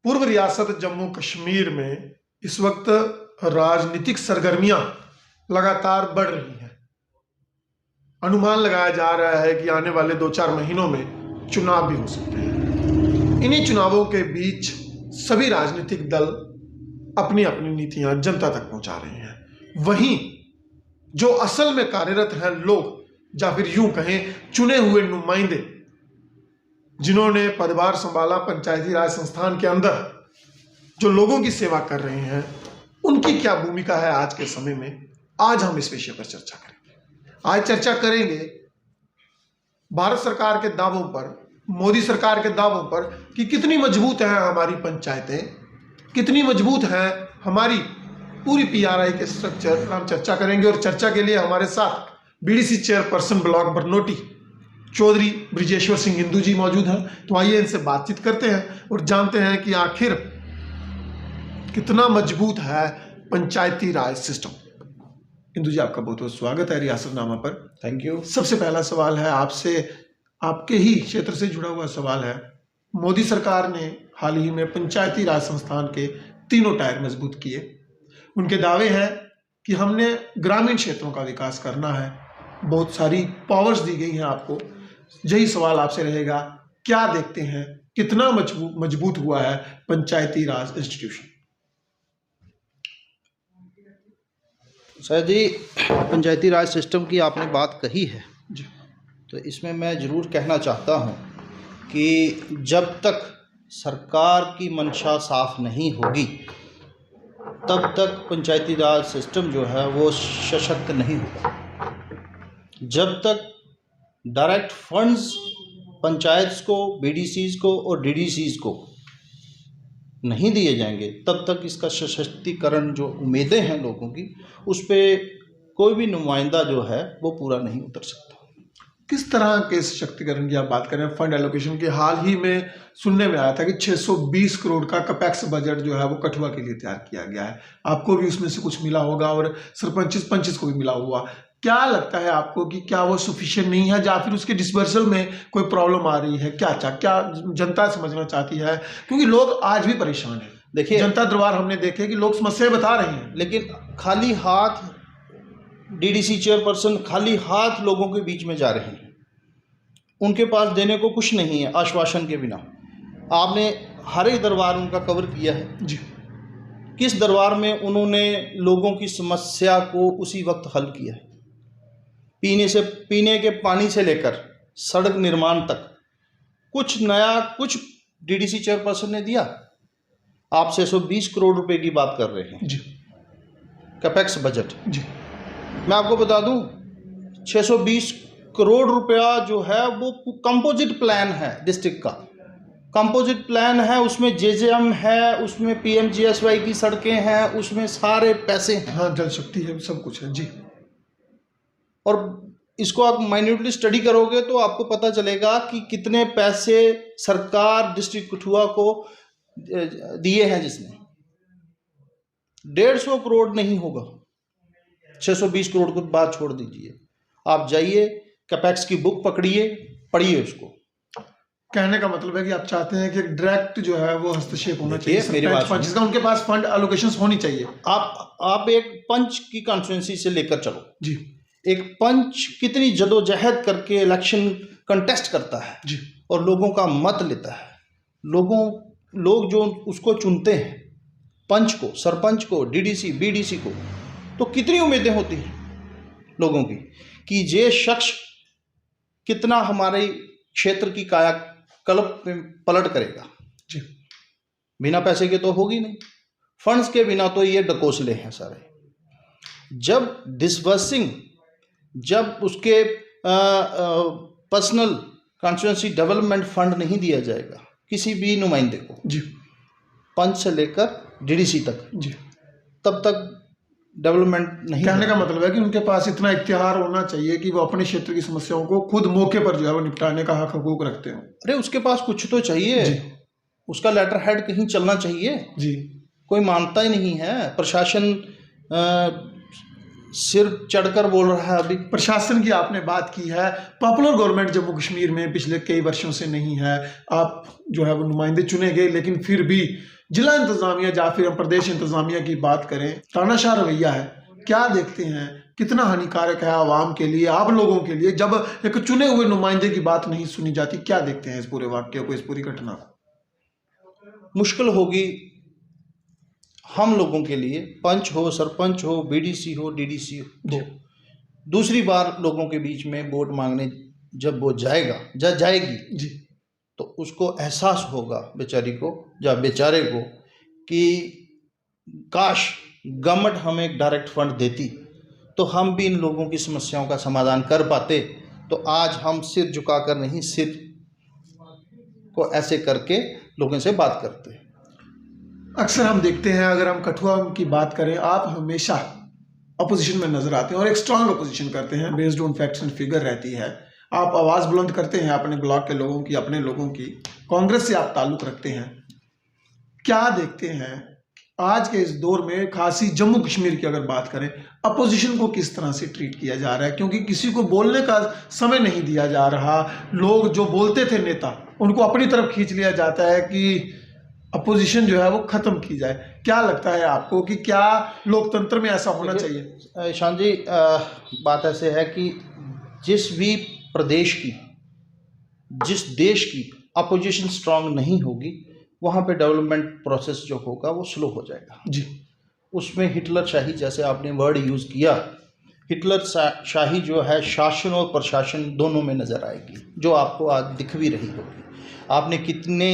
पूर्व रियासत जम्मू कश्मीर में इस वक्त राजनीतिक सरगर्मियां लगातार बढ़ रही हैं। अनुमान लगाया जा रहा है कि आने वाले 2-4 महीनों में चुनाव भी हो सकते हैं। इन्हीं चुनावों के बीच सभी राजनीतिक दल अपनी अपनी नीतियां जनता तक पहुंचा रहे हैं। वहीं जो असल में कार्यरत हैं लोग, या फिर यूं कहें चुने हुए नुमाइंदे, जिन्होंने पदभार संभाला पंचायती राज संस्थान के अंदर, जो लोगों की सेवा कर रहे हैं, उनकी क्या भूमिका है आज के समय में, आज हम इस विषय पर चर्चा करेंगे। आज चर्चा करेंगे भारत सरकार के दावों पर, मोदी सरकार के दावों पर कि कितनी मजबूत है हमारी पंचायतें, कितनी मजबूत है हमारी पूरी पीआरआई के स्ट्रक्चर। हम चर्चा करेंगे और चर्चा के लिए हमारे साथ BDC chairperson block Barnoti Chaudhary Brijeshwar Singh Indu ji मौजूद हैं। तो आइए इनसे बातचीत करते हैं और जानते हैं कि आखिर कितना मजबूत है पंचायती राज सिस्टम। इंदू जी, आपका बहुत बहुत स्वागत है रियासतनामा पर। Thank you. सबसे पहला सवाल है आपसे, आपके ही क्षेत्र से जुड़ा हुआ सवाल है। मोदी सरकार ने हाल ही में पंचायती राज संस्थान के 3 टायर मजबूत किए। उनके दावे हैं कि हमने ग्रामीण क्षेत्रों का विकास करना है, बहुत सारी पावर्स दी गई हैं आपको। यही सवाल आपसे रहेगा, क्या देखते हैं कितना मजबूत हुआ है पंचायती राज इंस्टीट्यूशन? सर जी, पंचायती राज सिस्टम की आपने बात कही है जी। तो इसमें मैं ज़रूर कहना चाहता हूं कि जब तक सरकार की मंशा साफ नहीं होगी तब तक पंचायती राज सिस्टम जो है वो सशक्त नहीं होगा। जब तक डायरेक्ट फंड्स पंचायत्स को, बीडीसीज को और डीडीसीज को नहीं दिए जाएंगे तब तक इसका सशक्तिकरण जो उम्मीदें हैं लोगों की, उस पर कोई भी नुमाइंदा जो है वो पूरा नहीं उतर सकता। किस तरह के सशक्तिकरण की आप बात करें? फंड एलोकेशन के हाल ही में सुनने में आया था कि 620 करोड़ का कैपेक्स बजट जो है वो कठुआ के लिए तैयार किया गया है। आपको भी उसमें से कुछ मिला होगा और सरपंच को भी मिला हुआ। क्या लगता है आपको कि क्या वो सफिशिएंट नहीं है, या फिर उसके डिस्बर्सल में कोई प्रॉब्लम आ रही है? क्या जनता समझना चाहती है? क्योंकि लोग आज भी परेशान हैं। देखिए, जनता दरबार हमने देखे कि लोग समस्याएं बता रहे हैं, लेकिन खाली हाथ डीडीसी चेयरपर्सन खाली हाथ लोगों के बीच में जा रहे हैं। उनके पास देने को कुछ नहीं है आश्वासन के बिना। आपने हर एक दरबार उनका कवर किया है जी। किस दरबार में उन्होंने लोगों की समस्या को उसी वक्त हल किया है? पीने के पानी से लेकर सड़क निर्माण तक कुछ नया, कुछ डीडीसी चेयरपर्सन ने दिया। आप 620 करोड़ रुपए की बात कर रहे हैं जी, कैपेक्स बजट जी। मैं आपको बता दूं, 620 करोड़ रुपया जो है वो कंपोजिट प्लान है डिस्ट्रिक्ट का। कंपोजिट प्लान है, उसमें जेजेएम है, उसमें पीएमजीएसवाई की सड़कें हैं, उसमें सारे पैसे हैं। हाँ, जल शक्ति है, सब कुछ है जी। और इसको आप माइन्यूटली स्टडी करोगे तो आपको पता चलेगा कि कितने पैसे सरकार डिस्ट्रिक्ट कठुआ को दिए हैं, जिसने 150 करोड़ नहीं होगा। 620 करोड़ को बात छोड़ दीजिए, आप जाइए कैपेक्स की बुक पकड़िए, पढ़िए उसको। कहने का मतलब है कि आप चाहते हैं कि डायरेक्ट जो है वो हस्तक्षेप होना चाहिए, मेरी बात जिसका उनके पास फंड एलोकेशंस होनी चाहिए। आप एक पंच की कॉन्स्टिट्यूंसी से लेकर चलो जी। एक पंच कितनी जदोजहद करके इलेक्शन कंटेस्ट करता है जी, और लोगों का मत लेता है। लोग जो उसको चुनते हैं, पंच को, सरपंच को, डीडीसी, बीडीसी को, तो कितनी उम्मीदें होती हैं लोगों की कि ये शख्स कितना हमारे क्षेत्र की कायाकल्प में पलट करेगा। जी। बिना पैसे के तो होगी नहीं, फंड्स के बिना तो ये डकोसले हैं सारे। जब डिसबर्सिंग, जब उसके पर्सनल कॉन्स्टिट्यूंसी डेवलपमेंट फंड नहीं दिया जाएगा किसी भी नुमाइंदे को जी, पंच से लेकर डीडीसी तक जी, तब तक डेवलपमेंट नहीं। कहने का मतलब है कि उनके पास इतना इख्तियार होना चाहिए कि वो अपने क्षेत्र की समस्याओं को खुद मौके पर जो है वो निपटाने का हक हकूक रखते हो। अरे उसके पास कुछ तो चाहिए जी। उसका लेटर हेड कहीं चलना चाहिए जी। कोई मानता ही नहीं है। प्रशासन सिर चढ़कर बोल रहा है। अभी प्रशासन की आपने बात की है, पॉपुलर गवर्नमेंट जम्मू कश्मीर में पिछले कई वर्षों से नहीं है। आप जो है वो नुमाइंदे चुने गए, लेकिन फिर भी जिला इंतजामिया या फिर हम प्रदेश इंतजामिया की बात करें, तानाशाह रवैया है, क्या देखते हैं कितना हानिकारक है आवाम के लिए, आप लोगों के लिए, जब एक चुने हुए नुमाइंदे की बात नहीं सुनी जाती? क्या देखते हैं इस पूरे वाक्य को, इस पूरी घटना को? मुश्किल होगी हम लोगों के लिए, पंच हो, सरपंच हो, बीडीसी हो, डीडीसी हो, दूसरी बार लोगों के बीच में वोट मांगने जब वो जाएगी जी, तो उसको एहसास होगा बेचारी को या बेचारे को कि काश गवर्नमेंट हमें एक डायरेक्ट फंड देती तो हम भी इन लोगों की समस्याओं का समाधान कर पाते। तो आज हम सिर झुकाकर नहीं, सिर को ऐसे करके लोगों से बात करते हैं। अक्सर हम देखते हैं, अगर हम कठुआ की बात करें, आप हमेशा अपोजिशन में नजर आते हैं और एक स्ट्रांग अपोजिशन करते हैं, based on facts and figure रहती है। आप आवाज़ बुलंद करते हैं अपने ब्लॉक के लोगों की, अपने लोगों की। कांग्रेस से आप ताल्लुक़ रखते हैं, क्या देखते हैं आज के इस दौर में, खासी जम्मू कश्मीर की अगर बात करें, अपोजिशन को किस तरह से ट्रीट किया जा रहा है? क्योंकि किसी को बोलने का समय नहीं दिया जा रहा। लोग जो बोलते थे नेता, उनको अपनी तरफ खींच लिया जाता है कि अपोजिशन जो है वो खत्म की जाए। क्या लगता है आपको कि क्या लोकतंत्र में ऐसा होना चाहिए? ईशान जी, बात ऐसे है कि जिस भी प्रदेश की, जिस देश की अपोजिशन स्ट्रांग नहीं होगी, वहाँ पे डेवलपमेंट प्रोसेस जो होगा वो स्लो हो जाएगा जी। उसमें हिटलर शाही, जैसे आपने वर्ड यूज़ किया, हिटलर शाही जो है शासन और प्रशासन दोनों में नज़र आएगी, जो आपको आज दिख भी रही होगी। आपने कितने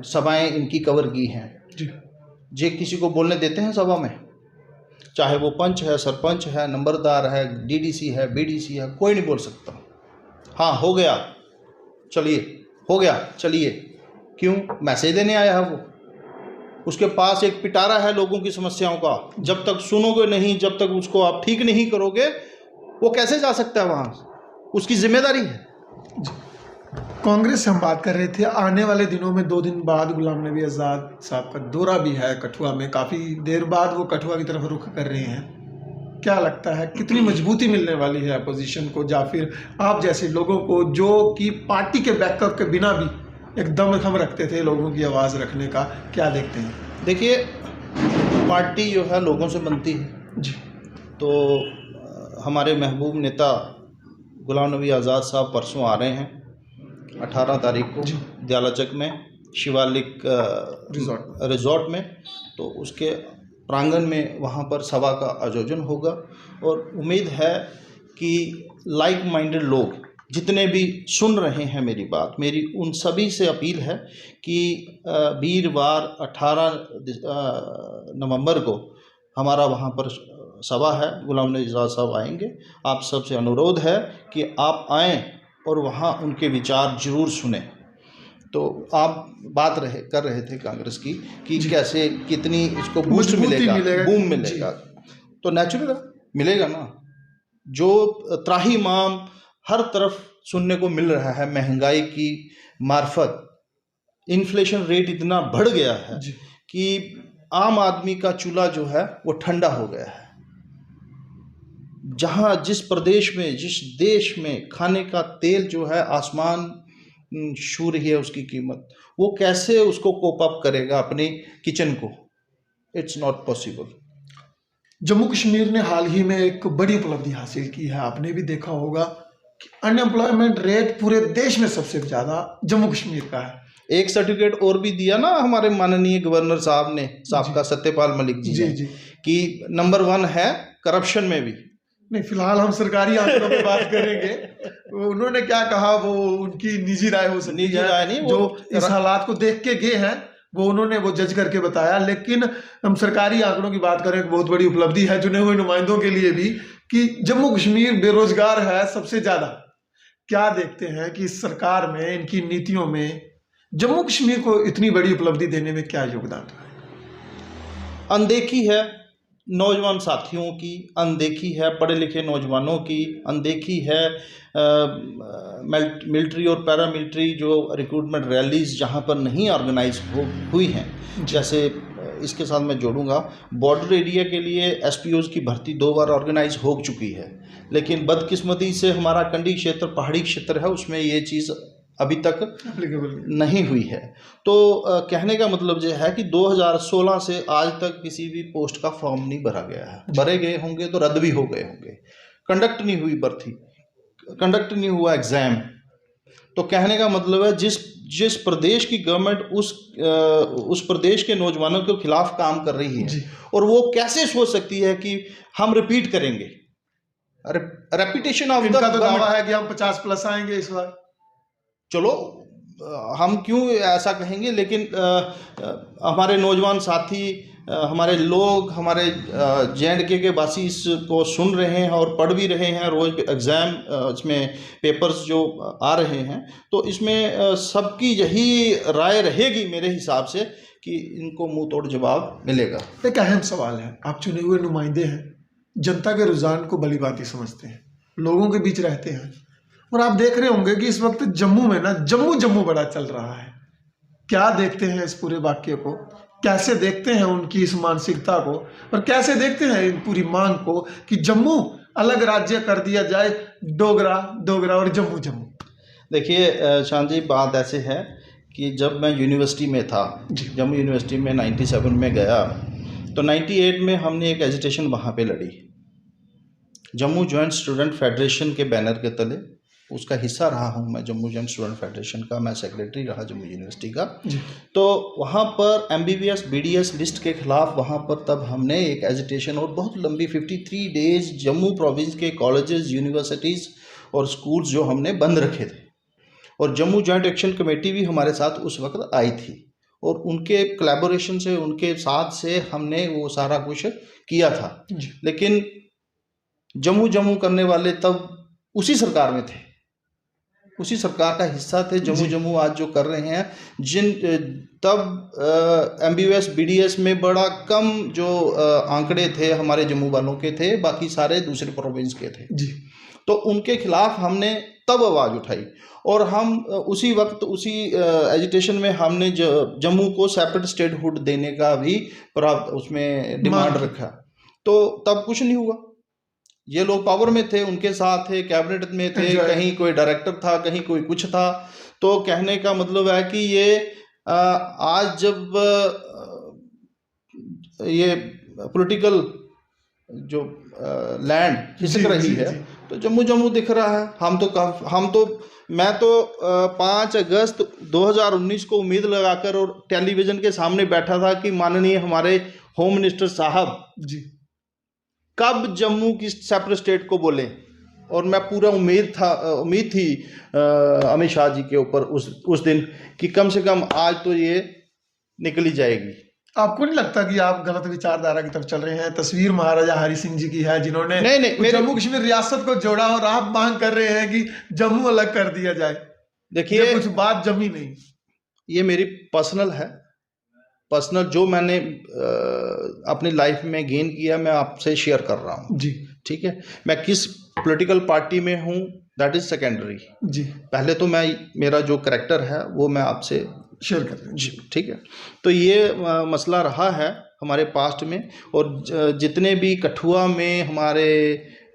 सभाएं इनकी कवर की हैं जी। जे किसी को बोलने देते हैं सभा में? चाहे वो पंच है, सरपंच है, नंबरदार है, डीडीसी है, बीडीसी है, कोई नहीं बोल सकता। हाँ हो गया चलिए, हो गया चलिए। क्यों? मैसेज देने आया है वो, उसके पास एक पिटारा है लोगों की समस्याओं का। जब तक सुनोगे नहीं, जब तक उसको आप ठीक नहीं करोगे, वो कैसे जा सकता है वहाँ? उसकी जिम्मेदारी है। कांग्रेस से हम बात कर रहे थे, आने वाले दिनों में 2 दिन बाद गुलाम नबी आज़ाद साहब का दौरा भी है कठुआ में, काफ़ी देर बाद वो कठुआ की तरफ रुख कर रहे हैं। क्या लगता है कितनी मजबूती मिलने वाली है अपोजिशन को, या फिर आप जैसे लोगों को जो कि पार्टी के बैकअप के बिना भी एकदम हम रखते थे लोगों की आवाज़ रखने का? क्या देखते हैं? देखिए, पार्टी जो है लोगों से बनती है जी। तो हमारे महबूब नेता गुलाम नबी आज़ाद साहब परसों आ रहे हैं 18 तारीख को दयालाचक में शिवालिक रिजॉर्ट में। तो उसके प्रांगण में वहाँ पर सभा का आयोजन होगा और उम्मीद है कि लाइक माइंडेड लोग जितने भी सुन रहे हैं मेरी बात, मेरी उन सभी से अपील है कि वीरवार 18 नवंबर को हमारा वहाँ पर सभा है, गुलाम नबी आज़ाद साहब आएंगे। आप सबसे अनुरोध है कि आप आएँ और वहाँ उनके विचार जरूर सुने। तो आप बात कर रहे थे कांग्रेस की कि कैसे कितनी इसको बूस्ट मिलेगा, बूम मिलेगा। तो नेचुरल मिलेगा ना, जो त्राहिमाम हर तरफ सुनने को मिल रहा है, महंगाई की मार्फत इन्फ्लेशन रेट इतना बढ़ गया है कि आम आदमी का चूल्हा जो है वो ठंडा हो गया है। जहाँ जिस प्रदेश में, जिस देश में खाने का तेल जो है आसमान छू रही है उसकी कीमत, वो कैसे उसको कोप अप करेगा अपने किचन को? It's not possible. Jammu Kashmir ने हाल ही में एक बड़ी उपलब्धि हासिल की है, आपने भी देखा होगा कि अनएम्प्लॉयमेंट रेट पूरे देश में सबसे ज़्यादा जम्मू कश्मीर का है। एक सर्टिफिकेट और भी दिया ना हमारे माननीय गवर्नर साहब ने, साहब सत्यपाल मलिक जी ने, कि नंबर 1 है करप्शन में भी। नहीं, फिलहाल हम सरकारी आंकड़ों की बात करेंगे। उन्होंने क्या कहा वो उनकी निजी राय हो सकती है, निजी राय नहीं, जो इस हालात को देख के गए हैं वो उन्होंने वो जज करके बताया। लेकिन हम सरकारी आंकड़ों की बात करें, बहुत बड़ी उपलब्धि है चुने हुए नुमाइंदों के लिए भी कि जम्मू कश्मीर बेरोजगार है सबसे ज्यादा। क्या देखते हैं कि इस सरकार में, इनकी नीतियों में जम्मू कश्मीर को इतनी बड़ी उपलब्धि देने में क्या योगदान है? अनदेखी है नौजवान साथियों की, अनदेखी है पढ़े लिखे नौजवानों की, अनदेखी है मिलिट्री और पैरामिलिट्री जो रिक्रूटमेंट रैलीज जहां पर नहीं ऑर्गेनाइज हुई हैं। जैसे इसके साथ मैं जोड़ूंगा, बॉर्डर एरिया के लिए एसपीओज की भर्ती 2 बार ऑर्गेनाइज हो चुकी है, लेकिन बदकिस्मती से हमारा कंडी क्षेत्र, पहाड़ी क्षेत्र है, उसमें ये चीज़ अभी तक एप्लीकेबल नहीं हुई है। तो कहने का मतलब ये है कि 2016 से आज तक किसी भी पोस्ट का फॉर्म नहीं भरा गया है। भरे गए होंगे तो रद्द भी हो गए होंगे, कंडक्ट नहीं हुई भर्ती, कंडक्ट नहीं हुआ एग्ज़ाम। तो कहने का मतलब है जिस प्रदेश की गवर्नमेंट उस प्रदेश के नौजवानों के खिलाफ काम कर रही है, और वो कैसे सोच सकती है कि हम रिपीट करेंगे। रेपिटेशन ऑफ इनका तो दावा है कि हम 50+ आएंगे इस बार। चलो हम क्यों ऐसा कहेंगे, लेकिन हमारे नौजवान साथी, हमारे लोग, हमारे JNK के वासी इसको सुन रहे हैं और पढ़ भी रहे हैं। रोज़ एग्ज़ाम इसमें पेपर्स जो आ रहे हैं, तो इसमें सबकी यही राय रहेगी मेरे हिसाब से कि इनको मुंह तोड़ जवाब मिलेगा। एक अहम सवाल है, आप चुने हुए नुमाइंदे हैं, जनता के रुझान को भली भांति समझते हैं, लोगों के बीच रहते हैं, और आप देख रहे होंगे कि इस वक्त जम्मू में ना जम्मू बड़ा चल रहा है। क्या देखते हैं इस पूरे वाक्य को, कैसे देखते हैं उनकी इस मानसिकता को, और कैसे देखते हैं इन पूरी मांग को कि जम्मू अलग राज्य कर दिया जाए, डोगरा और जम्मू। देखिए शान जी, बात ऐसे है कि जब मैं यूनिवर्सिटी में था, जम्मू यूनिवर्सिटी में 97 में गया, तो 98 में हमने एक एजिटेशन वहाँ पे लड़ी, जम्मू जॉइंट स्टूडेंट फेडरेशन के बैनर के तले। उसका हिस्सा रहा हूँ मैं, जम्मू जॉइंट स्टूडेंट फेडरेशन का मैं सेक्रेटरी रहा जम्मू यूनिवर्सिटी का। तो वहाँ पर MBBS BDS लिस्ट के खिलाफ वहाँ पर तब हमने एक एजिटेशन, और बहुत लंबी 53 डेज जम्मू प्रोविंस के कॉलेजेस, यूनिवर्सिटीज़ और स्कूल्स जो हमने बंद रखे थे, और जम्मू जॉइंट एक्शन कमेटी भी हमारे साथ उस वक्त आई थी, और उनके कोलैबोरेशन से, उनके साथ से हमने वो सारा कुछ किया था। लेकिन जम्मू करने वाले तब उसी सरकार में थे, उसी सरकार का हिस्सा थे। जम्मू आज जो कर रहे हैं, तब MBBS BDS में बड़ा कम जो आंकड़े थे हमारे जम्मू वालों के थे, बाकी सारे दूसरे प्रोविंस के थे जी। तो उनके खिलाफ हमने तब आवाज़ उठाई, और हम उसी वक्त उसी एजिटेशन में हमने जम्मू को सेपरेट स्टेटहुड देने का भी प्राप्त उसमें डिमांड रखा। तो तब कुछ नहीं हुआ, ये लोग पावर में थे, उनके साथ थे, कैबिनेट में थे, कहीं कोई डायरेक्टर था, कहीं कोई कुछ था। तो कहने का मतलब है कि ये आज जब ये पॉलिटिकल जो लैंड खिसक रही है, तो जम्मू दिख रहा है। मैं तो 5 अगस्त 2019 को उम्मीद लगाकर और टेलीविज़न के सामने बैठा था कि माननीय हमारे होम मिनिस्टर साहब जी कब जम्मू की सेपरेट स्टेट को बोले, और मैं पूरा उम्मीद थी अमित शाह जी के ऊपर उस दिन कि कम से कम आज तो ये निकली जाएगी। आपको नहीं लगता कि आप गलत विचारधारा की तरफ चल रहे हैं? तस्वीर महाराजा हरि सिंह जी की है, जिन्होंने नहीं, जम्मू कश्मीर रियासत को जोड़ा, और आप मांग कर रहे हैं कि जम्मू अलग कर दिया जाए। देखिए, कुछ बात जमी नहीं, ये मेरी पर्सनल है, पर्सनल जो मैंने अपनी लाइफ में गेन किया, मैं आपसे शेयर कर रहा हूँ जी। ठीक है, मैं किस पॉलिटिकल पार्टी में हूँ दैट इज सेकेंडरी जी। पहले तो मेरा जो करैक्टर है वो मैं आपसे शेयर कर रहा हूँ जी। ठीक है, तो ये मसला रहा है हमारे पास्ट में, और जितने भी कठुआ में हमारे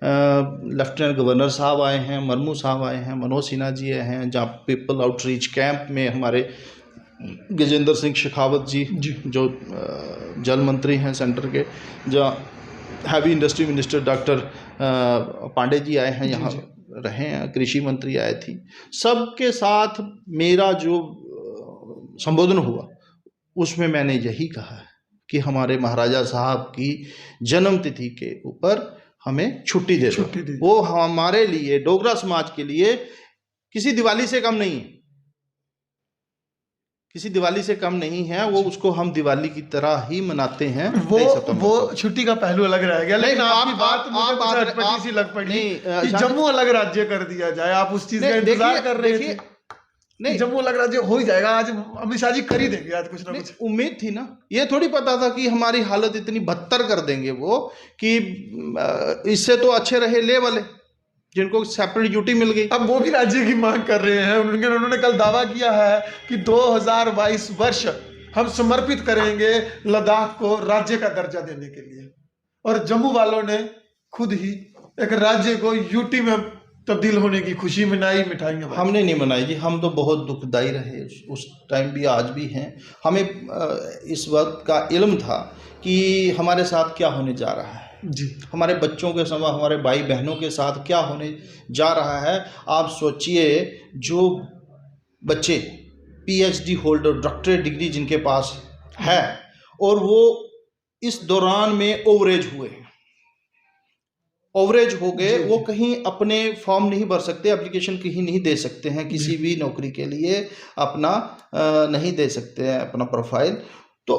लेफ्टिनेंट गवर्नर साहब आए हैं, मरमू साहब आए हैं, मनोज सिन्हा जी आए हैं, जहाँ पीपल आउटरीच कैंप में हमारे गजेंद्र सिंह शेखावत जी जो जल मंत्री हैं सेंटर के, जहाँ heavy industry minister doctor Pandey ji आए हैं, यहाँ रहे हैं, कृषि मंत्री आए थी, सबके साथ मेरा जो संबोधन हुआ उसमें मैंने यही कहा है कि हमारे महाराजा साहब की जन्म तिथि के ऊपर हमें छुट्टी दे दो। वो हमारे लिए, डोगरा समाज के लिए किसी दिवाली से कम नहीं है, किसी दिवाली से कम नहीं है। वो उसको हम दिवाली की तरह ही मनाते हैं। वो छुट्टी का पहलू अलग रह गया, लेकिन आपकी बात मुझे कुछ अटपटी सी लग पड़ी कि जम्मू अलग राज्य कर दिया जाए। आप उस चीज का इंतजार कर रहे थे। नहीं, जम्मू अलग राज्य हो ही जाएगा, आज अमित शाह जी कर ही देंगे, आज कुछ ना कुछ उम्मीद थी ना। ये थोड़ी पता था कि हमारी हालत इतनी बदतर कर देंगे वो, कि इससे तो अच्छे रहे ले वाले जिनको सेपरेट ड्यूटी मिल गई। अब वो भी राज्य की मांग कर रहे हैं। उन्होंने कल दावा किया है कि 2022 वर्ष हम समर्पित करेंगे लद्दाख को राज्य का दर्जा देने के लिए, और जम्मू वालों ने खुद ही एक राज्य को यूटी में तब्दील होने की खुशी मनाई, मिठाइयाँ बांटी? हमने नहीं मनाई जी, हम तो बहुत दुखदाई रहे उस टाइम भी, आज भी हैं। हमें इस वक्त का इल्म था कि हमारे साथ क्या होने जा रहा है, जी। हमारे बच्चों के समय, हमारे भाई बहनों के साथ क्या होने जा रहा है। आप सोचिए, जो बच्चे पीएचडी होल्डर, डॉक्टरेट डिग्री जिनके पास है, और वो इस दौरान में ओवरेज हो गए, वो कहीं अपने फॉर्म नहीं भर सकते, एप्लीकेशन कहीं नहीं दे सकते हैं, किसी भी नौकरी के लिए अपना नहीं दे सकते हैं अपना प्रोफाइल। तो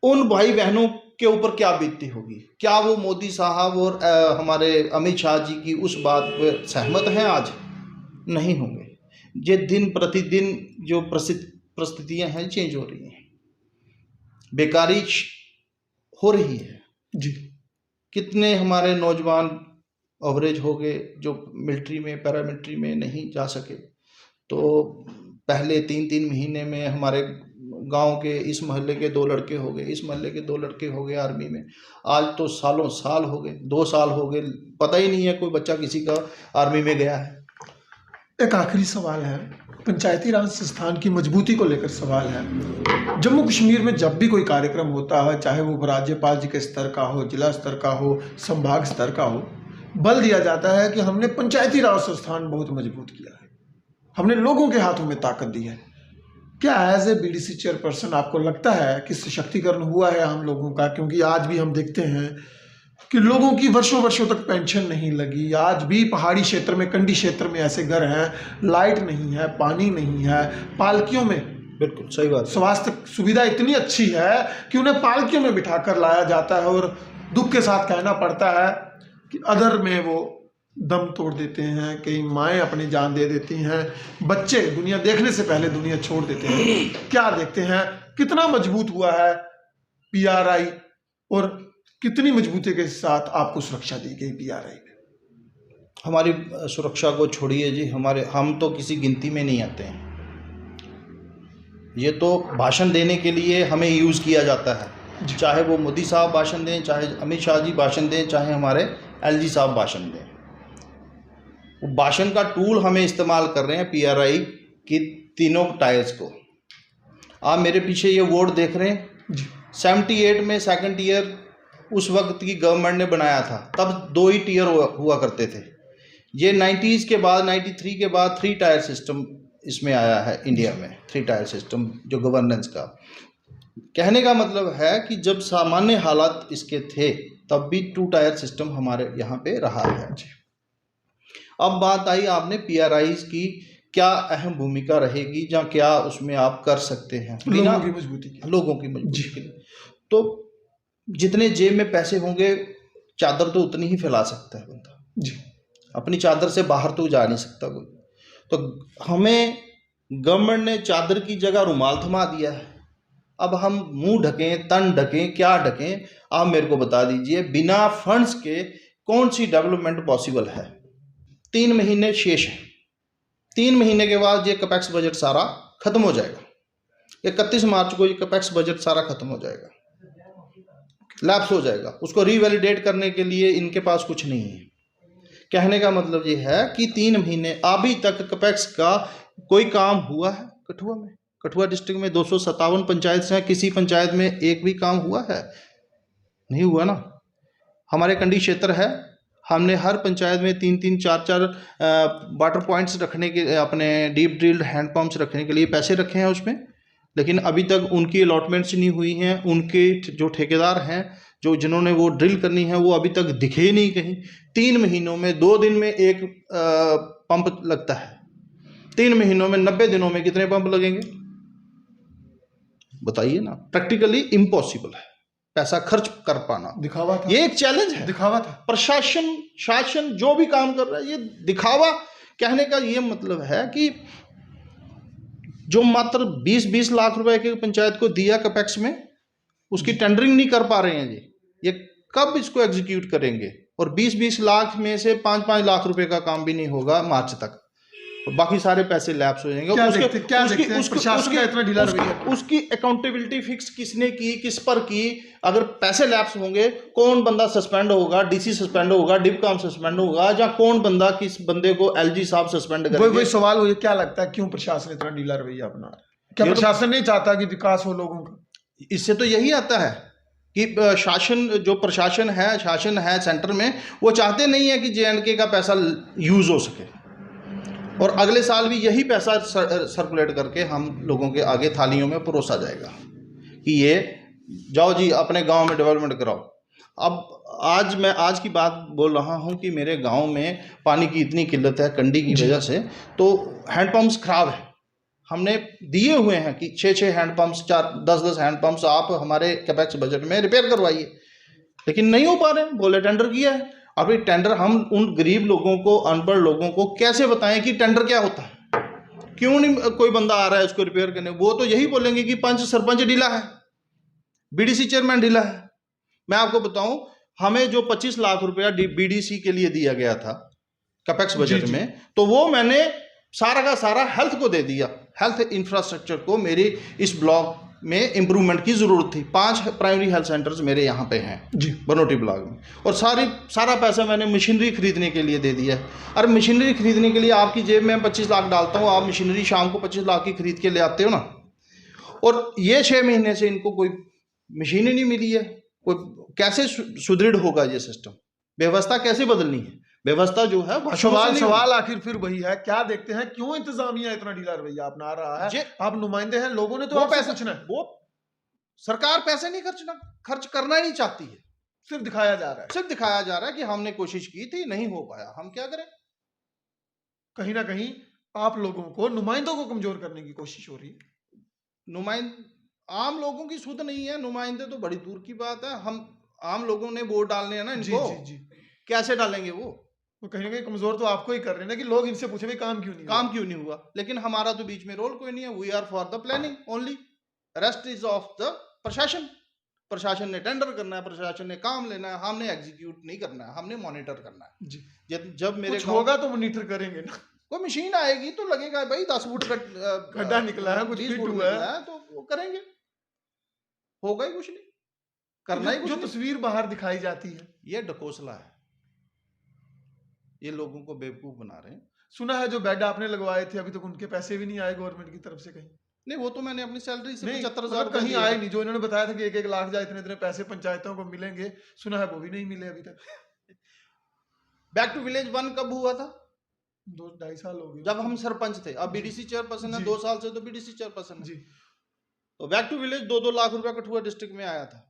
उन भाई बहनों के ऊपर क्या बीतती होगी? क्या वो मोदी साहब और हमारे अमित शाह जी की उस बात पर सहमत हैं? आज नहीं होंगे। ये दिन प्रतिदिन जो परिस्थितियां हैं चेंज हो रही हैं, बेकारी हो रही है जी। कितने हमारे नौजवान अवरेज हो गए जो मिलिट्री में, पैरामिलिट्री में नहीं जा सके। तो पहले 3-3 महीने में हमारे गांव के इस मोहल्ले के 2 लड़के हो गए, इस मोहल्ले के 2 लड़के हो गए आर्मी में। आज तो सालों साल हो गए, 2 साल हो गए, पता ही नहीं है कोई बच्चा किसी का आर्मी में गया है। एक आखिरी सवाल है, पंचायती राज संस्थान की मजबूती को लेकर सवाल है। जम्मू कश्मीर में जब भी कोई कार्यक्रम होता है, चाहे वो राज्यपाल जी के स्तर का हो, जिला स्तर का हो, संभाग स्तर का हो, बल दिया जाता है कि हमने पंचायती राज संस्थान बहुत मजबूत किया है, हमने लोगों के हाथों में ताकत दी है। क्या एज ए बीडीसी चेयरपर्सन आपको लगता है कि सशक्तिकरण हुआ है हम लोगों का? क्योंकि आज भी हम देखते हैं कि लोगों की वर्षों वर्षों तक पेंशन नहीं लगी। आज भी पहाड़ी क्षेत्र में, कंडी क्षेत्र में ऐसे घर हैं, लाइट नहीं है, पानी नहीं है, पालकियों में, बिल्कुल सही बात, स्वास्थ्य सुविधा इतनी अच्छी है कि उन्हें पालकियों में बिठाकर लाया जाता है, और दुख के साथ कहना पड़ता है कि अदर में वो दम तोड़ देते हैं, कई माएँ अपनी जान दे देती हैं, बच्चे दुनिया देखने से पहले दुनिया छोड़ देते हैं। क्या देखते हैं कितना मजबूत हुआ है पीआरआई, और कितनी मजबूती के साथ आपको सुरक्षा दी गई पीआरआई में? हमारी सुरक्षा को छोड़िए जी, हम तो किसी गिनती में नहीं आते हैं। ये तो भाषण देने के लिए हमें यूज़ किया जाता है, चाहे वो मोदी साहब भाषण दें, चाहे अमित शाह जी भाषण दें, चाहे हमारे एलजी साहब भाषण दें। वो भाषण का टूल हमें इस्तेमाल कर रहे हैं पीआरआई की तीनों टायर्स को। आप मेरे पीछे ये वोट देख रहे हैं, 78 में सेकंड ईयर उस वक्त की गवर्नमेंट ने बनाया था, तब 2 ही टीयर हुआ करते थे। ये 90s के बाद, 93 के बाद 3 टायर सिस्टम इसमें आया है इंडिया में, 3 टायर सिस्टम जो गवर्नेंस का। कहने का मतलब है कि जब सामान्य हालात इसके थे तब भी 2 टायर सिस्टम हमारे यहाँ पे रहा है। अब बात आई आपने पीआरआईज की क्या अहम भूमिका रहेगी, या क्या उसमें आप कर सकते हैं लोगों की मजबूती के लिए। तो जितने जेब में पैसे होंगे, चादर तो उतनी ही फैला सकता है बंदा जी, अपनी चादर से बाहर तो जा नहीं सकता कोई। तो हमें गवर्नमेंट ने चादर की जगह रुमाल थमा दिया है। अब हम मुंह ढकें, तन ढकें, क्या ढकें, आप मेरे को बता दीजिए। बिना फंड्स के कौन सी डेवलपमेंट पॉसिबल है? 3 महीने शेष हैं, 3 महीने के बाद ये कैपेक्स बजट सारा खत्म हो जाएगा। 31 मार्च को ये कैपेक्स बजट सारा खत्म हो जाएगा, लैप्स हो जाएगा। उसको रीवैलिडेट करने के लिए इनके पास कुछ नहीं है। कहने का मतलब ये है कि 3 महीने अभी तक कैपेक्स का कोई काम हुआ है कठुआ में? कठुआ डिस्ट्रिक्ट में 257 पंचायत हैं, किसी पंचायत में एक भी काम हुआ है? नहीं हुआ ना। हमारे कंडी क्षेत्र है, हमने हर पंचायत में 3-3, 4-4 वाटर पॉइंट्स रखने के, अपने डीप ड्रिल्ड हैंड पंप्स रखने के लिए पैसे रखे हैं उसमें, लेकिन अभी तक उनकी अलॉटमेंट्स नहीं हुई हैं। उनके जो ठेकेदार हैं, जो जिन्होंने वो ड्रिल करनी है, वो अभी तक दिखे ही नहीं कहीं। 3 महीनों में 2 दिन में एक पंप लगता है, 3 महीनों में 90 दिनों में कितने पंप लगेंगे बताइए ना। प्रैक्टिकली इम्पॉसिबल है पैसा खर्च कर पाना। दिखावा था, ये एक चैलेंज है। दिखावा था। प्रशासन, शासन जो भी काम कर रहा है ये दिखावा। कहने का ये मतलब है कि जो मात्र 20-20 लाख रुपए के पंचायत को दिया कैपेक्स में, उसकी टेंडरिंग नहीं कर पा रहे हैं जी। ये कब इसको एग्जीक्यूट करेंगे? और 20-20 लाख में से 5-5 लाख रुपए का काम भी नहीं होगा मार्च तक। बाकी सारे पैसे लैप्स हो जाएंगे। प्रशासन का इतना ढीला रवैया? उसकी अकाउंटेबिलिटी फिक्स किसने की, किस पर की? अगर पैसे लैप्स होंगे, कौन बंदा सस्पेंड होगा? डीसी सस्पेंड होगा, डिपकाम सस्पेंड होगा, या कौन बंदा किस बंदे को एलजी साहब सस्पेंड करेंगे? वही सवाल हो, क्या लगता है क्यों प्रशासन इतना ढीला रवैया अपना रहा है? क्या प्रशासन नहीं चाहता कि विकास हो लोगों का? इससे तो यही आता है कि शासन, जो प्रशासन है, शासन है सेंटर में, वो चाहते नहीं है कि जेएंडके का पैसा यूज हो सके, और अगले साल भी यही पैसा सर्कुलेट करके हम लोगों के आगे थालियों में परोसा जाएगा कि ये जाओ जी अपने गांव में डेवलपमेंट कराओ। अब आज की बात बोल रहा हूं कि मेरे गांव में पानी की इतनी किल्लत है कंडी की वजह से, तो हैंडपम्प्स खराब है। हमने दिए हुए हैं कि 6 हैंडपम्प्स, 10 हैंडपम्प्स आप हमारे कैपेक्स बजट में रिपेयर करवाइए, लेकिन नहीं हो पा रहे। बोले टेंडर किया है। अब ये टेंडर हम उन गरीब लोगों को, अनपढ़ लोगों को कैसे बताएं कि टेंडर क्या होता है? क्यों नहीं कोई बंदा आ रहा है उसको रिपेयर करने? वो तो यही बोलेंगे कि पंच सरपंच ढीला है, बीडीसी चेयरमैन ढीला है। मैं आपको बताऊं, हमें जो 25 लाख रुपया बीडीसी के लिए दिया गया था कैपेक्स बजट में, तो वो मैंने सारा का सारा हेल्थ को दे दिया। हेल्थ इंफ्रास्ट्रक्चर को, मेरी इस ब्लॉक में इंप्रूवमेंट की जरूरत थी। 5 प्राइमरी हेल्थ सेंटर्स मेरे यहाँ पे हैं जी, बनोटी ब्लॉक में, और सारा पैसा मैंने मशीनरी खरीदने के लिए दे दिया है। अरे मशीनरी खरीदने के लिए आपकी जेब में 25 लाख डालता हूँ, आप मशीनरी शाम को 25 लाख की खरीद के ले आते हो ना, और ये 6 महीने से इनको कोई मशीन ही नहीं मिली है। कोई कैसे सुदृढ़ होगा ये सिस्टम? व्यवस्था कैसे बदलनी है? व्यवस्था जो है, सवाल आखिर फिर वही है, क्या देखते हैं क्यों इंतजामिया इतना ढीला रवैया अपना रहा है? आप नुमाइंदे हैं, लोगों ने तो पैसा पूछना है। वो सरकार पैसे नहीं खर्च करना ही नहीं चाहती है, सिर्फ दिखाया जा रहा है। सिर्फ दिखाया जा रहा है कि हमने कोशिश की थी, नहीं हो पाया, हम क्या करें? कहीं ना कहीं आप लोगों को, नुमाइंदों को कमजोर करने की कोशिश हो रही है। आम लोगों की सुध नहीं है, नुमाइंदे तो बड़ी दूर की बात है। हम आम लोगों ने वोट डालने हैं ना इनको। जी। कैसे डालेंगे वो कहीं ना कहीं कमजोर तो आपको ही कर रहे हैं ना, कि लोग इनसे पूछे भाई काम क्यों नहीं हुआ। लेकिन हमारा तो बीच में रोल कोई नहीं है। We are for the planning only, rest is of the प्रशासन। प्रशासन ने टेंडर करना है, प्रशासन ने काम लेना है, हमने एग्जीक्यूट नहीं करना है, हमने मॉनिटर करना है जी। जब मेरे होगा तो मॉनिटर करेंगे ना। कोई मशीन आएगी तो लगेगा भाई 10 फुट का गड्ढा निकला है, कुछ फीट हुआ है, तो वो करेंगे। होगा ही कुछ नहीं, करना ही कुछ। जो तस्वीर बाहर दिखाई जाती है, ये डकोसला है, ये लोगों को बेवकूफ बना रहे हैं। सुना है जो बेड आपने लगवाए थे अभी तक उनके पैसे भी नहीं आए गवर्नमेंट की तरफ से कहीं? नहीं, वो तो मैंने अपनी सैलरी से 75,000 कहीं आए नहीं। जो इन्होंने बताया था कि 1-1 लाख या इतने पैसे पंचायतों को मिलेंगे, सुना है वो भी नहीं मिले अभी तक। बैक टू विलेज 1 कब हुआ था? 2-2.5 साल हो गए, जब हम सरपंच थे। अब बीडीसी चेयरपर्सन है, 2 साल से तो बीडीसी चेयरपर्सन जी। तो बैक टू विलेज 2-2 लाख रुपया कठुआ डिस्ट्रिक्ट में आया था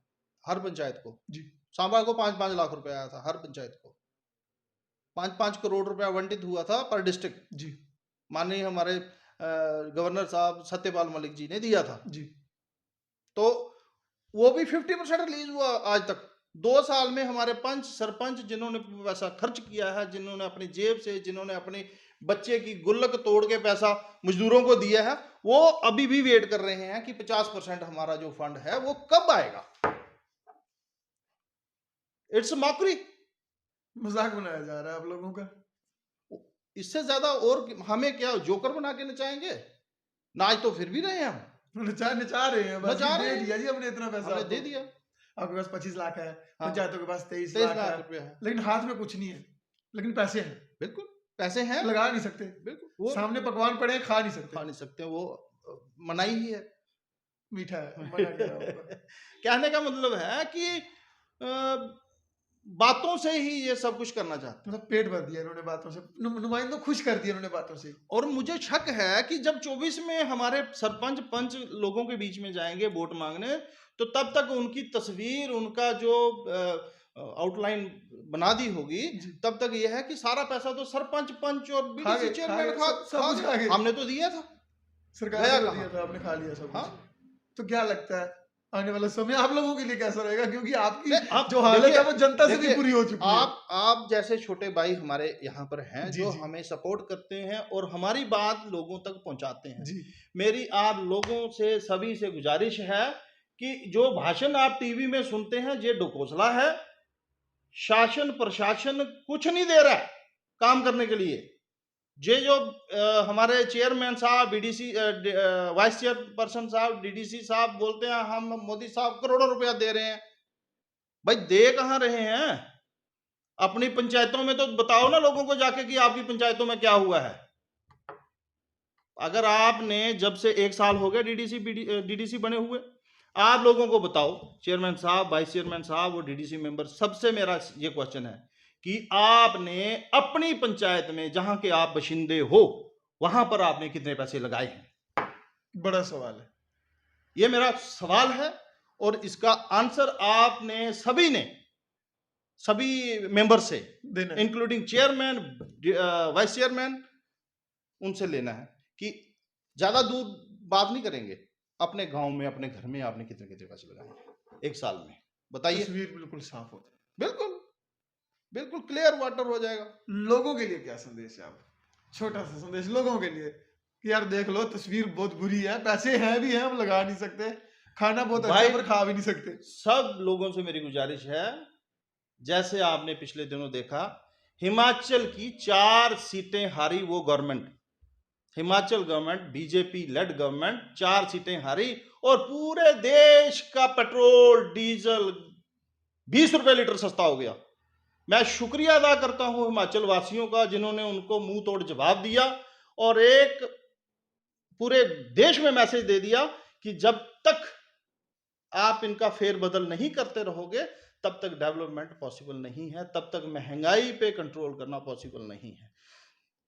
हर पंचायत को जी। सांबा को 5-5 लाख रुपया आया था हर पंचायत को। 5-5 करोड़ रुपया आवंटित हुआ था पर डिस्ट्रिक्ट जी। माननीय हमारे गवर्नर साहब सत्यपाल मलिक जी ने दिया था जी। तो वो भी 50% रिलीज हुआ आज तक। 2 साल में हमारे पंच सरपंच जिन्होंने पैसा खर्च किया है, जिन्होंने अपनी जेब से, जिन्होंने अपने बच्चे की गुल्लक तोड़ के पैसा मजदूरों को दिया है, वो अभी भी वेट कर रहे हैं कि 50% हमारा जो फंड है वो कब आएगा। इट्स मॉकरी, मजाक बनाया जा रहा है आप लोगों का। इससे ज्यादा और हमें क्या जोकर बना के नचाएंगे? नाच तो फिर भी रहे हैं हम, नचा रहे हैं, बस दे दिया जी हमने, इतना पैसा दे दिया। आपके पास 25 लाख है, पंचायतों के पास 23 लाख रुपया है, लेकिन हाथ में कुछ नहीं है, लेकिन पैसे हैं। बिल्कुल पैसे हैं, लगा नहीं सकते। बिल्कुल, वो सामने पकवान पड़े हैं, खा नहीं सकते। वो मनाई ही है, मीठा है, मना कहने का मतलब है कि बातों से ही ये सब कुछ करना चाहते हैं। मतलब पेट भर दिया इन्होंने बातों से, नुमाइंदों खुश कर दिया इन्होंने बातों से। और मुझे शक है कि जब 24 में हमारे सरपंच पंच लोगों के बीच में जाएंगे वोट मांगने, तो तब तक उनकी तस्वीर, उनका जो आउटलाइन बना दी होगी, तब तक ये है कि सारा पैसा तो सरपंच पंच और बीडीसी चेयरमैन हमने तो दिया था, सरकार ने दिया था, आपने खा लिया सब। तो क्या लगता है आने वाला समय आप लोगों के लिए कैसा रहेगा? क्योंकि आपकी जो हालत है वो जनता से भी पूरी हो चुकी है। आप जैसे छोटे भाई हमारे यहाँ पर हैं जो हमें सपोर्ट करते हैं और हमारी बात लोगों तक पहुंचाते हैं। मेरी आप लोगों से, सभी से गुजारिश है कि जो भाषण आप टीवी में सुनते हैं ये डकोसला है। शासन प्रशासन कुछ नहीं दे रहा है काम करने के लिए। ये जो हमारे चेयरमैन साहब, बीडीसी वाइस चेयरपर्सन साहब, डीडीसी साहब बोलते हैं हम मोदी साहब करोड़ों रुपया दे रहे हैं। भाई दे कहाँ रहे हैं? अपनी पंचायतों में तो बताओ ना लोगों को जाके कि आपकी पंचायतों में क्या हुआ है। अगर आपने जब से 1 साल हो गया डीडीसी बने हुए, आप लोगों को बताओ, चेयरमैन साहब, वाइस चेयरमैन साहब और डीडीसी मेंबर, सबसे मेरा ये क्वेश्चन है कि आपने अपनी पंचायत में जहां के आप बशिंदे हो वहां पर आपने कितने पैसे लगाए हैं? बड़ा सवाल है। ये मेरा सवाल है और इसका आंसर आपने सभी मेंबर से, देना है। इंक्लूडिंग चेयरमैन, वाइस चेयरमैन, उनसे लेना है कि ज्यादा दूर बात नहीं करेंगे, अपने गांव में, अपने घर में आपने कितने कितने पैसे लगाए हैं 1 साल में, बताइए। तस्वीर बिल्कुल साफ हो जाए, बिल्कुल बिल्कुल क्लियर वाटर हो जाएगा। लोगों के लिए क्या संदेश है आप? छोटा सा संदेश लोगों के लिए कि यार देख लो, तस्वीर बहुत बुरी है, पैसे हैं भी हैं, हम लगा नहीं सकते, खाना बहुत अच्छा है पर खा भी नहीं सकते। सब लोगों से मेरी गुजारिश है, जैसे आपने पिछले दिनों देखा, हिमाचल की 4 सीटें हारी वो government, Himachal government, BJP lead government 4 सीटें हारी और पूरे देश का पेट्रोल डीजल 20 रुपए लीटर सस्ता हो गया। मैं शुक्रिया अदा करता हूं हिमाचल वासियों का, जिन्होंने उनको मुंह तोड़ जवाब दिया और एक पूरे देश में मैसेज दे दिया कि जब तक आप इनका फेरबदल नहीं करते रहोगे तब तक डेवलपमेंट पॉसिबल नहीं है, तब तक महंगाई पे कंट्रोल करना पॉसिबल नहीं है।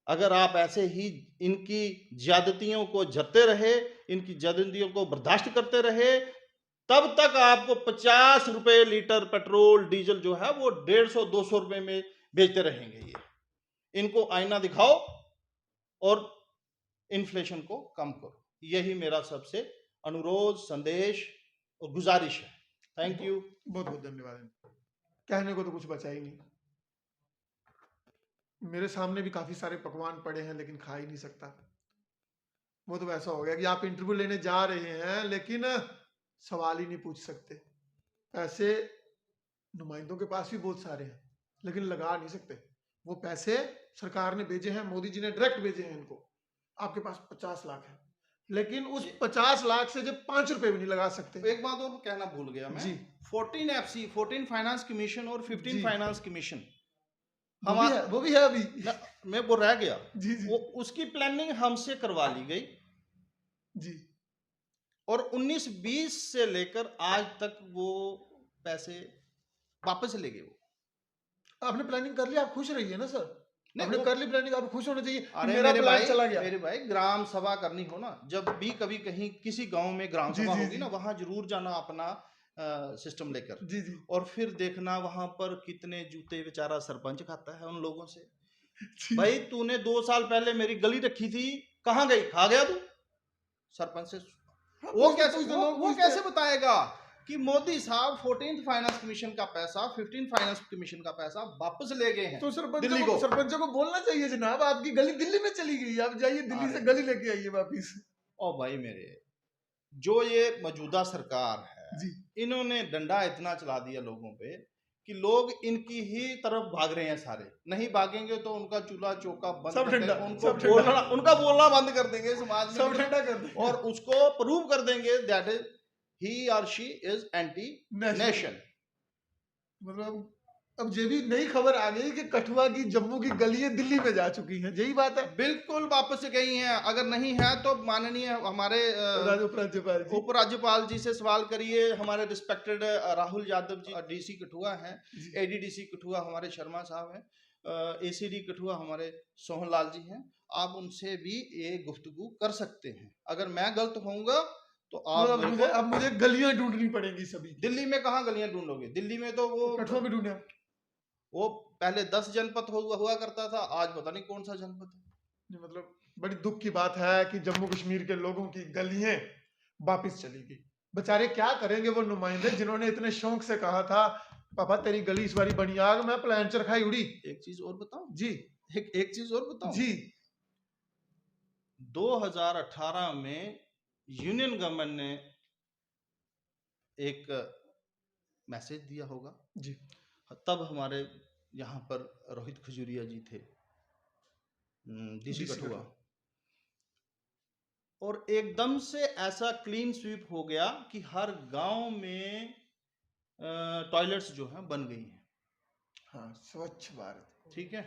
अगर आप ऐसे ही इनकी ज्यादतियों को झरते रहे, इनकी ज्यादतियों को बर्दाश्त करते रहे, तब तक आपको 50 रुपए लीटर पेट्रोल डीजल जो है वो 150-200 रुपए में बेचते रहेंगे। ये इनको आईना दिखाओ और इन्फ्लेशन को कम करो, यही मेरा सबसे अनुरोध, संदेश और गुजारिश है। थैंक यू, बहुत बहुत धन्यवाद। कहने को तो कुछ बचा ही नहीं, मेरे सामने भी काफी सारे पकवान पड़े हैं लेकिन खा ही नहीं सकता। वो तो वैसा हो गया कि आप इंटरव्यू लेने जा रहे हैं लेकिन सवाल ही नहीं पूछ सकते। पैसे नुमाइंदों के पास भी बहुत सारे हैं लेकिन लगा नहीं सकते। वो पैसे सरकार ने भेजे हैं, मोदी जी ने डायरेक्ट भेजे हैं इनको। आपके पास 50 लाख है लेकिन उस 50 लाख से जब 5 रुपए भी नहीं लगा सकते। एक बात और कहना भूल गया मैं जी। 14 FC 14 फाइनेंस कमीशन और 15 फाइनेंस कमीशन वो भी है अभी मैं वो रह गया। जी जी। वो उसकी प्लानिंग हमसे करवा ली गई जी। और 19-20 से लेकर आज तक वो पैसे वापस ले गए। वो आपने प्लानिंग कर ली, आप खुश रहिए ना सर। आपने वो कर ली प्लानिंग, आप खुश होने चाहिए। अरे मेरा मेरे प्लान भाई, चला गया। मेरे भाई ग्राम सभा करनी हो ना, जब भी कभी कहीं किसी गांव में ग्राम जी, सभा जी, होगी जी। ना, वहां जरूर जाना अपना सिस्टम लेकर, जी जी। और फिर देखना वहां पर कितने जूते बेचारा सरपंच खाता है उन लोगों से। जी। भाई तूने 2 साल पहले मेरी गली रखी थी, कहां गई? खा गया तू सरपंच से? वो कैसे बताएगा कि मोदी साहब 14th फाइनेंस कमीशन का पैसा, 15 फाइनेंस कमीशन का पैसा वापस ले गए हैं? तो सरपंचों को बोलना चाहिए जनाब, आपकी गली दिल्ली में चली गई, आप जाइए दिल्ली से गली लेके आइए वापिस। ओ भाई मेरे, जो ये मौजूदा सरकार है जी। इन्होंने डंडा इतना चला दिया लोगों पे कि लोग इनकी ही तरफ भाग रहे हैं। सारे नहीं भागेंगे तो उनका चूल्हा चौका बंद सब कर ठंडा, देंगे, सब ठंडा। उनका बोलना बंद कर देंगे समाज में, सब ठंडा कर देंगे। और उसको प्रूव कर देंगे दैट इज ही और शी इज एंटी नेशन। मतलब अब ये भी नई खबर आ गई कि कठुआ की, जम्मू की गलियां दिल्ली में जा चुकी हैं, यही बात है? बिल्कुल वापस गई हैं। अगर नहीं है तो माननीय हमारे उपराज्यपाल जी से सवाल करिए। हमारे रिस्पेक्टेड राहुल यादव जी डीसी कठुआ हैं, एडीडीसी कठुआ हमारे शर्मा साहब हैं, एसीडी कठुआ हमारे सोहन लाल जी हैं। आप उनसे भी ये गुफ्तगू कर सकते हैं। अगर मैं गलत होऊंगा तो आप अब मुझे गलियां ढूंढनी पड़ेंगी सभी। दिल्ली में कहाँ गलियां ढूंढोगे? दिल्ली में तो वो कठुआ भी ढूंढे। वो पहले 10 जनपद हुआ करता था, आज पता नहीं कौन सा जनपद है। मतलब बड़ी दुख की बात है कि जम्मू कश्मीर के लोगों की गलियां वापस चली गई। बेचारे क्या करेंगे वो नुमाइंदे, जिन्होंने इतने शौक से कहा था पापा तेरी गली इस बारी बनी आग, मैं प्लान चरखाई उड़ी। एक चीज और बताऊं जी, एक चीज और बताऊं जी। 2018 में यूनियन गवर्नमेंट ने एक मैसेज दिया होगा जी। तब हमारे यहाँ पर रोहित खजूरिया जी थे। डीसी DC कठुआ, और एकदम से ऐसा क्लीन स्वीप हो गया कि हर गांव में टॉयलेट्स जो हैं बन गई हैं। हाँ, स्वच्छ भारत, ठीक है,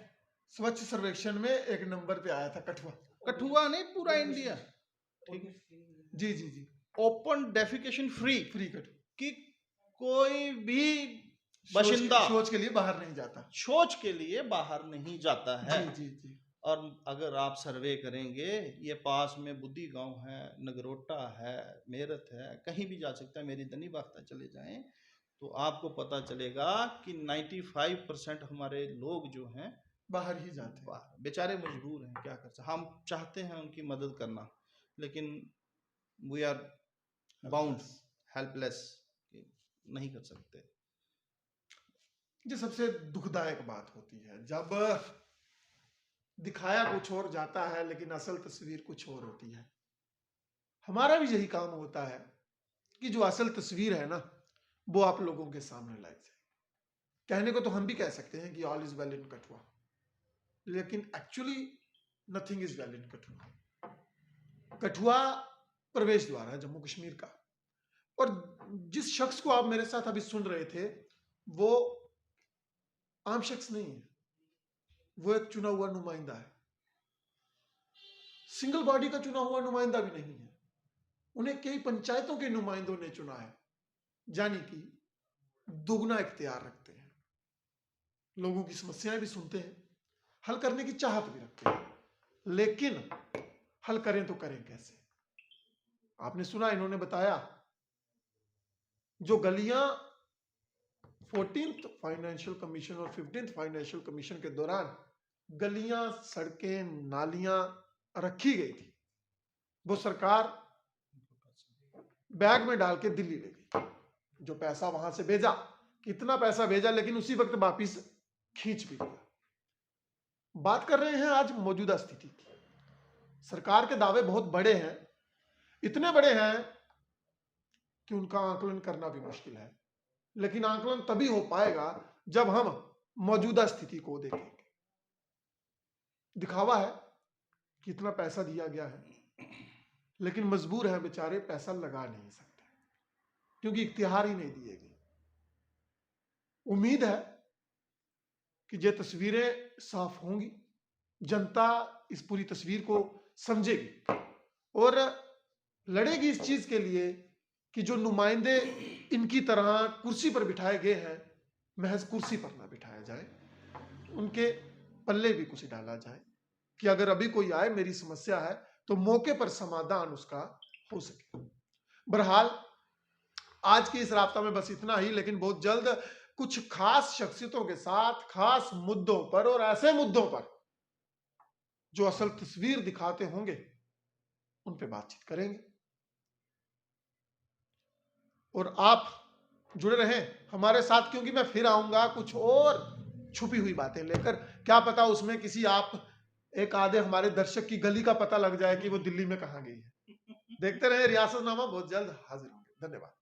स्वच्छ सर्वेक्षण में एक नंबर पे आया था कठुआ। कठुआ नहीं, पूरा इंडिया। ठीक है, जी जी जी, open defecation free, free Kathua, कि कोई भी बाशिंदा शौच के लिए बाहर नहीं जाता, शौच के लिए बाहर नहीं जाता है। जी जी जी। और अगर आप सर्वे करेंगे, ये पास में बुद्धि गांव है, नगरोटा है, मेरठ है, कहीं भी जा सकता है, मेरी दनी बाख्ता चले जाएं तो आपको पता चलेगा कि 95% हमारे लोग जो हैं बाहर ही जाते हैं, बेचारे मजबूर हैं, क्या कर सकते। हम चाहते हैं उनकी मदद करना, लेकिन वी आर बाउंड, हेल्पलेस, नहीं कर सकते। ये सबसे दुखदायक बात होती है जब दिखाया कुछ और जाता है लेकिन असल तस्वीर कुछ और होती है। हमारा भी यही काम होता है कि जो असल तस्वीर है ना, वो आप लोगों के सामने लाई जाए। कहने को तो हम भी कह सकते हैं कि all is well in Kathua, लेकिन actually nothing is well in Kathua. Kathua प्रवेश द्वार है जम्मू कश्मीर का, और जिस शख्स को आप मेरे साथ अभी सुन रहे थे वो आम शख्स नहीं है, वो एक चुना हुआ नुमाइंदा है। सिंगल बॉडी का चुना हुआ नुमाइंदा भी नहीं है, उन्हें कई पंचायतों के नुमाइंदों ने चुना है, यानी कि दुगना इख्तियार रखते हैं, लोगों की समस्याएं भी सुनते हैं, हल करने की चाहत भी रखते हैं, लेकिन हल करें तो करें कैसे। आपने सुना, इन्होंने बताया जो गलियां 14th फाइनेंशियल कमीशन और 15th फाइनेंशियल कमीशन के दौरान गलियां, सड़कें, नालियां रखी गई थी, वो सरकार बैग में डाल के दिल्ली ले गई। जो पैसा वहां से भेजा, कितना पैसा भेजा, लेकिन उसी वक्त वापिस खींच भी लिया। बात कर रहे हैं आज मौजूदा स्थिति की। सरकार के दावे बहुत बड़े हैं, इतने बड़े हैं कि उनका आकलन करना भी मुश्किल है, लेकिन आकलन तभी हो पाएगा जब हम मौजूदा स्थिति को देखेंगे। दिखावा है कि इतना पैसा दिया गया है, लेकिन मजबूर है बेचारे, पैसा लगा नहीं सकते क्योंकि इख्तियार ही नहीं दिए गए। उम्मीद है कि ये तस्वीरें साफ होंगी, जनता इस पूरी तस्वीर को समझेगी और लड़ेगी इस चीज के लिए कि जो नुमाइंदे इनकी तरह कुर्सी पर बिठाए गए हैं, महज कुर्सी पर ना बिठाया जाए, उनके पल्ले भी कुछ डाला जाए कि अगर अभी कोई आए, मेरी समस्या है, तो मौके पर समाधान उसका हो सके। बहरहाल आज की इस राब्ता में बस इतना ही, लेकिन बहुत जल्द कुछ खास शख्सियतों के साथ खास मुद्दों पर और ऐसे मुद्दों पर जो असल तस्वीर दिखाते होंगे उन पे बातचीत करेंगे। और आप जुड़े रहें हमारे साथ, क्योंकि मैं फिर आऊंगा कुछ और छुपी हुई बातें लेकर। क्या पता उसमें किसी आप एक आधे हमारे दर्शक की गली का पता लग जाए कि वो दिल्ली में कहां गई है। देखते रहे रियासतनामा, बहुत जल्द हाजिर होंगे। धन्यवाद।